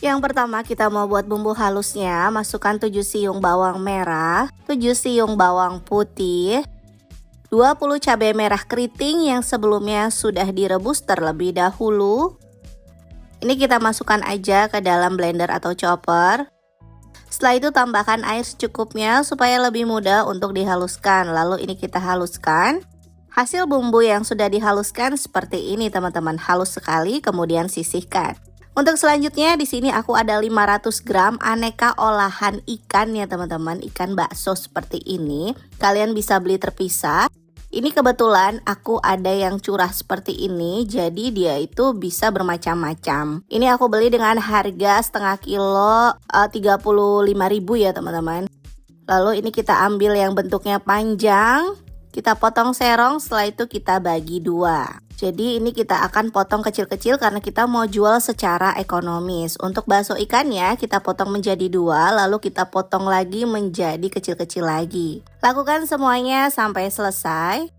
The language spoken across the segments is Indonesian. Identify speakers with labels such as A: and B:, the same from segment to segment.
A: Yang pertama kita mau buat bumbu halusnya, masukkan 7 siung bawang merah, 7 siung bawang putih, 20 cabai merah keriting yang sebelumnya sudah direbus terlebih dahulu. Ini kita masukkan aja ke dalam blender atau chopper. Setelah itu tambahkan air secukupnya supaya lebih mudah untuk dihaluskan. Lalu ini kita haluskan. Hasil bumbu yang sudah dihaluskan seperti ini teman-teman, halus sekali, kemudian sisihkan. Untuk selanjutnya di sini aku ada 500 gram aneka olahan ikan ya teman-teman, ikan bakso seperti ini. Kalian bisa beli terpisah. Ini kebetulan aku ada yang curah seperti ini, jadi dia itu bisa bermacam-macam. Ini aku beli dengan harga setengah kilo 35.000 ya teman-teman. Lalu ini kita ambil yang bentuknya panjang, kita potong serong, setelah itu kita bagi dua. Jadi ini kita akan potong kecil-kecil karena kita mau jual secara ekonomis. Untuk bakso ikannya kita potong menjadi dua, lalu kita potong lagi menjadi kecil-kecil lagi. Lakukan semuanya sampai selesai.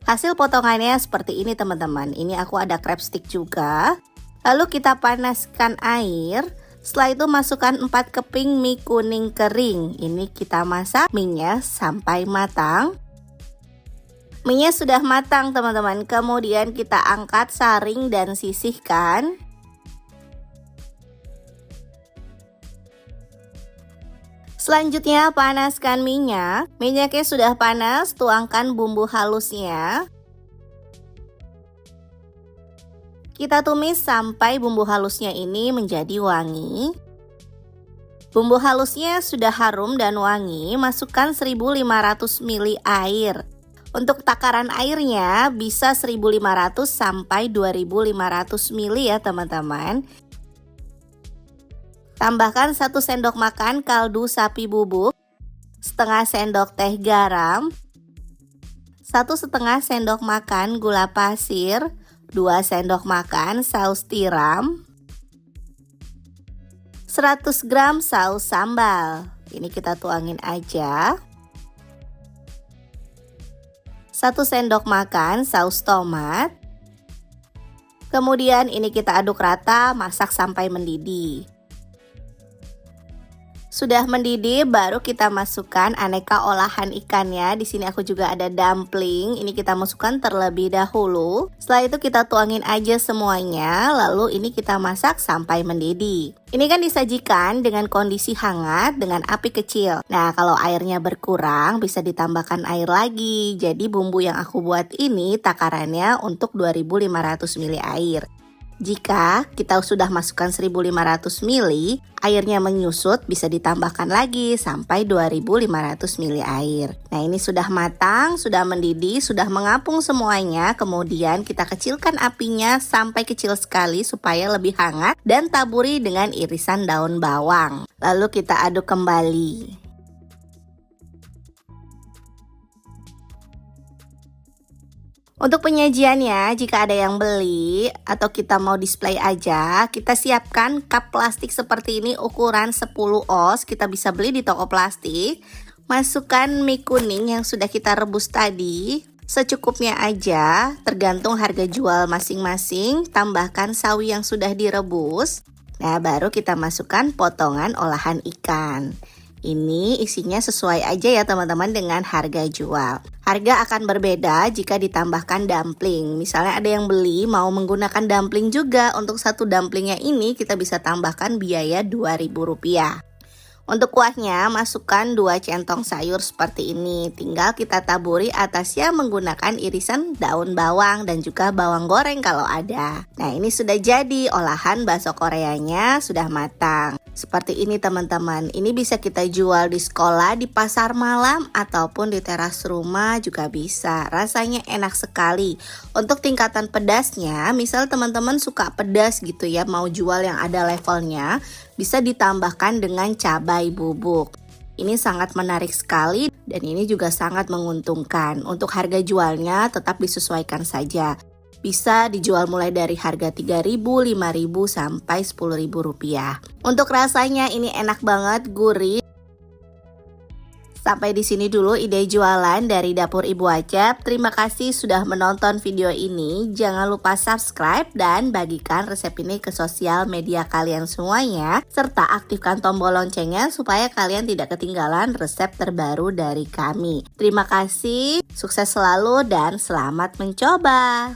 A: Hasil potongannya seperti ini teman-teman. Ini aku ada crab stick juga. Lalu kita panaskan air. Setelah itu masukkan 4 keping mie kuning kering. Ini kita masak mie-nya sampai matang. Mie-nya sudah matang teman-teman. Kemudian kita angkat, saring dan sisihkan. Selanjutnya panaskan minyak. Minyaknya sudah panas, tuangkan bumbu halusnya. Kita tumis sampai bumbu halusnya ini menjadi wangi. Bumbu halusnya sudah harum dan wangi, masukkan 1500 ml air. Untuk takaran airnya bisa 1500 sampai 2500 ml ya teman-teman. Tambahkan 1 sendok makan kaldu sapi bubuk, setengah sendok teh garam, 1,5 sendok makan gula pasir, 2 sendok makan saus tiram, 100 gram saus sambal. Ini kita tuangin aja. 1 sendok makan saus tomat. Kemudian ini kita aduk rata, masak sampai mendidih. Sudah mendidih, baru kita masukkan aneka olahan ikannya. Di sini aku juga ada dumpling. Ini kita masukkan terlebih dahulu. Setelah itu kita tuangin aja semuanya. Lalu ini kita masak sampai mendidih. Ini kan disajikan dengan kondisi hangat dengan api kecil. Nah, kalau airnya berkurang bisa ditambahkan air lagi. Jadi bumbu yang aku buat ini takarannya untuk 2500 ml air. Jika kita sudah masukkan 1500 ml, airnya menyusut, bisa ditambahkan lagi sampai 2500 ml air. Nah, ini sudah matang, sudah mendidih, sudah mengapung semuanya. Kemudian kita kecilkan apinya sampai kecil sekali supaya lebih hangat dan taburi dengan irisan daun bawang. Lalu kita aduk kembali. Untuk penyajiannya, jika ada yang beli atau kita mau display aja, kita siapkan cup plastik seperti ini ukuran 10 oz. Kita bisa beli di toko plastik. Masukkan mie kuning yang sudah kita rebus tadi, secukupnya aja, tergantung harga jual masing-masing. Tambahkan sawi yang sudah direbus. Nah, baru kita masukkan potongan olahan ikan. Ini isinya sesuai aja ya teman-teman dengan harga jual. Harga akan berbeda jika ditambahkan dumpling. Misalnya ada yang beli mau menggunakan dumpling juga. Untuk satu dumplingnya ini kita bisa tambahkan biaya Rp2.000. Untuk kuahnya masukkan 2 centong sayur seperti ini. Tinggal kita taburi atasnya menggunakan irisan daun bawang dan juga bawang goreng kalau ada. Nah, ini sudah jadi olahan bakso Koreanya, sudah matang. Seperti ini teman-teman. Ini bisa kita jual di sekolah, di pasar malam ataupun di teras rumah juga bisa. Rasanya enak sekali. Untuk tingkatan pedasnya, misal teman-teman suka pedas gitu ya, mau jual yang ada levelnya, bisa ditambahkan dengan cabai bubuk. Ini sangat menarik sekali dan ini juga sangat menguntungkan. Untuk harga jualnya tetap disesuaikan saja. Bisa dijual mulai dari harga Rp3.000, Rp5.000 sampai Rp10.000. Untuk rasanya ini enak banget, gurih. Sampai di sini dulu ide jualan dari dapur Ibu Acep. Terima kasih sudah menonton video ini. Jangan lupa subscribe dan bagikan resep ini ke sosial media kalian semuanya. Serta aktifkan tombol loncengnya supaya kalian tidak ketinggalan resep terbaru dari kami. Terima kasih, sukses selalu dan selamat mencoba.